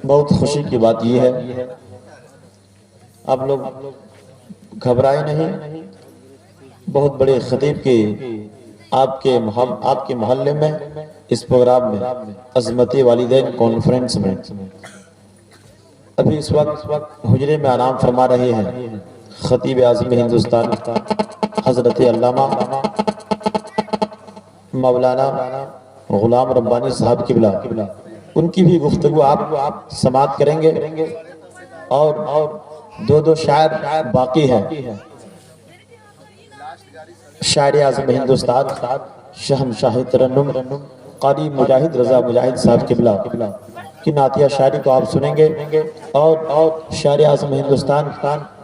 بہت خوشی کی بات یہ ہے، آپ لوگ گھبرائے نہیں، بہت بڑے خطیب کی آپ کے محلے میں اس پروگرام میں عظمت والدین کانفرنس میں ابھی اس وقت حجرے میں آرام فرما رہے ہیں خطیب اعظم ہندوستان حضرت علامہ مولانا غلام ربانی صاحب قبلہ، ان کی بھی گفتگو آپ سماعت کریں گے اور دو شاعر باقی ہیں، شاعر اعظم ہندوستان شہنشاہ ترنم قاری مجاہد رضا مجاہد صاحب قبلہ کی نعتیہ شاعری کو آپ سنیں گے اور شاعر اعظم ہندوستان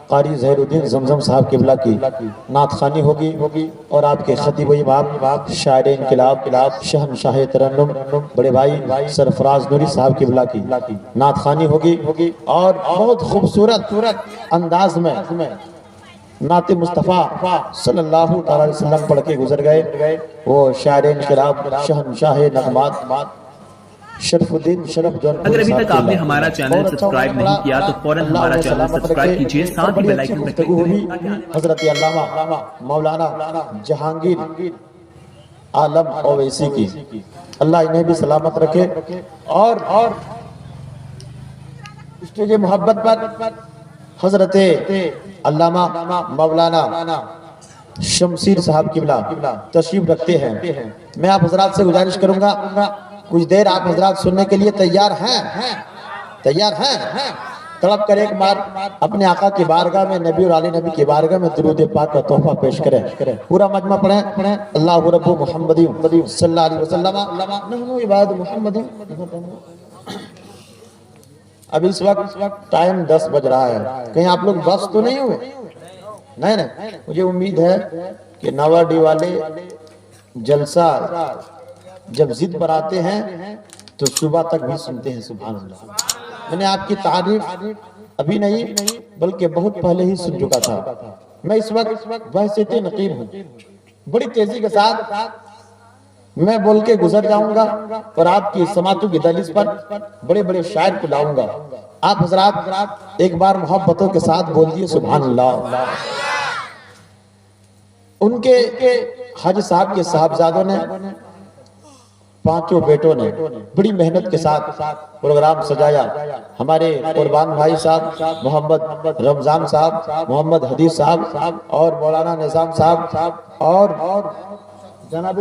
قاری ظہیر الدین زمزم صاحب قبلہ کی نعت خوانی ہوگی اور آپ کے خطیب و امام شاعر انقلاب شہنشاہ ترنم بڑے بھائی سرفراز نوری صاحب قبلہ کی نعت خوانی ہوگی اور بہت خوبصورت انداز میں نعت مصطفیٰ صلی اللہ علیہ وسلم پڑھ کے گزر گئے وہ شاعر انقلاب شہنشاہ نغمات شرف الدین شرف جون اگر ابھی تک آپ نے ہمارا چینل سبسکرائب نہیں کیا تو فوراً ہمارا چینل سبسکرائب کیجئے، ساتھ ہی بیل آئیکن پر کلک کریں۔ حضرت علامہ مولانا جہانگیر عالم اویسی کی اللہ انہیں بھی سلامت رکھے اور اسٹیج محبت پر حضرت علامہ مولانا شمشیر صاحب قبلہ تشریف رکھتے ہیں۔ میں آپ حضرات سے گزارش کروں گا کچھ دیر آپ حضرات سننے کے لیے تیار ہیں تڑپ کر ایک بار اپنے آقا کی بارگاہ میں نبی اور آل نبی کی بارگاہ میں درود پاک کا تحفہ پیش کریں، پورا مجمع پڑھیں اللہ رب محمد صلی اللہ علیہ وسلم نحن عباد محمد۔ اب اس وقت ٹائم 10 بج رہا ہے، کہیں آپ لوگ بس تو نہیں ہوئے؟ نہیں، مجھے امید ہے کہ نواڈی والے جلسہ جب ضد پر آتے ہیں تو صبح تک بھی سنتے ہیں۔ سبحان اللہ، میں نے آپ کی تعریف ابھی نہیں بلکہ بہت پہلے ہی سن چکا تھا۔ میں اس وقت بحثیت نقیب ہوں، بڑی تیزی کے ساتھ میں بول کے گزر جاؤں گا اور آپ کی سماعتوں کی دہلیز پر بڑے بڑے شاعر کو لاؤں گا۔ آپ حضرات ایک بار محبتوں کے ساتھ بول دیے سبحان اللہ۔ ان کے حاجی صاحب کے صاحبزادوں نے، پانچوں بیٹوں نے بڑی محنت کے ساتھ پروگرام سجایا۔ ہمارے قربان بھائی صاحب، محمد رمضان صاحب، محمد حدیث صاحب اور مولانا نظام صاحب اور جناب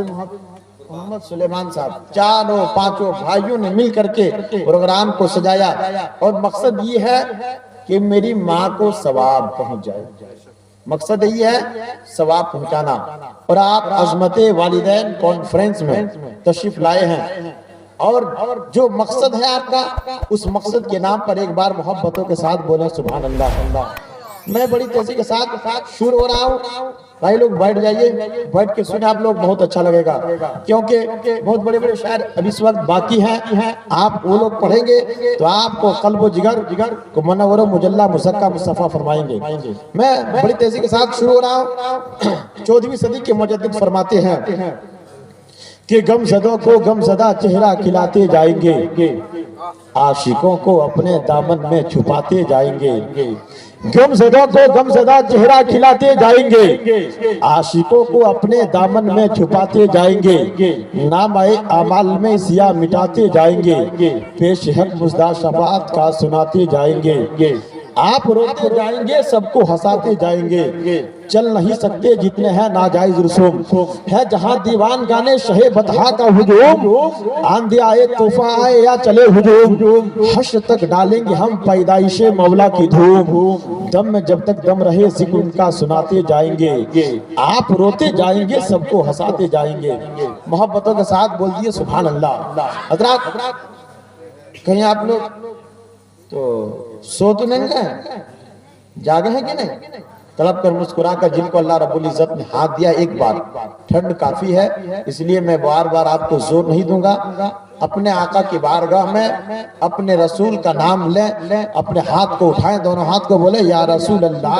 محمد سلیمان صاحب، چاروں پانچوں بھائیوں نے مل کر کے پروگرام کو سجایا اور مقصد یہ ہے کہ میری ماں کو ثواب پہنچ جائے، مقصد یہ ہے ثواب پہنچانا۔ اور آپ عظمت والدین کانفرنس میں تشریف لائے ہیں اور جو مقصد ہے آپ کا، اس مقصد کے نام پر ایک بار محبتوں کے ساتھ بولیں سبحان اللہ۔ میں بڑی تیزی کے ساتھ شروع ہو رہا ہوں، بھائی لوگ بیٹھ جائیے، بیٹھ کے سنیں، آپ لوگ بہت اچھا لگے گا کیونکہ بہت بڑے بڑے شاعر اب اس وقت باقی ہیں۔ آپ وہ لوگ پڑھیں گے تو آپ کو قلب و جگر کو منور و مجلہ مزکہ مصطفیٰ فرمائیں گے۔ میں بڑی تیزی کے ساتھ شروع ہو رہا ہوں۔ 14ویں صدی کے مجدد فرماتے ہیں کہ غم زدوں کو غم زدہ چہرہ کھلاتے جائیں گے، عاشقوں کو اپنے دامن میں چھپاتے جائیں گے۔ غم زدوں کو غم زدہ چہرہ کھلاتے جائیں گے، عاشقوں کو اپنے دامن میں چھپاتے جائیں گے، نامہ اعمال میں سیاہ مٹاتے جائیں گے، پیش حق مزدہ شفاعت کا سناتے جائیں گے۔ آپ روتے جائیں گے، سب کو ہنساتے جائیں گے، چل نہیں سکتے جتنے ہیں ناجائز رسوم، ہے جہاں دیوان گانے شہ بطحا کا ہجوم، آندھی آئے طوفان آئے یا چلے ہجوم، حشر تک ڈالیں گے ہم پیدائش مولا کی دھوم، دم میں جب تک دم رہے ذکر ان کا سناتے جائیں گے، آپ روتے جائیں گے، سب کو ہنساتے جائیں گے۔ محبتوں کے ساتھ بول دیے سبحان اللہ۔ حضرات کہیں آپ لوگ تو سو تو نہیں گئے، جاگے ہیں کہ نہیں؟ تڑپ کر مسکرا کر جن کو اللہ رب العزت نے ہاتھ دیا ایک بار، ٹھنڈ کافی ہے اس لیے میں بار بار آپ کو زور نہیں دوں گا، اپنے آقا کی بارگاہ میں اپنے رسول کا نام لیں، اپنے ہاتھ کو اٹھائیں، دونوں ہاتھ کو بولے یا رسول اللہ،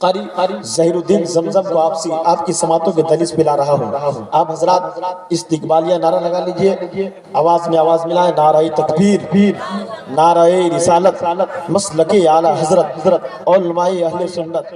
قاری ظہیر الدین زمزم کو آپ کی سماعتوں کے دہلیز پہ لا رہا ہوں. آپ حضرات استقبالیہ نعرہ لگا لیجئے، آواز میں آواز ملائیں. نعرہ تکبیر، نعرہ رسالت، مسلک اعلی حضرت، علماء اہل سنت.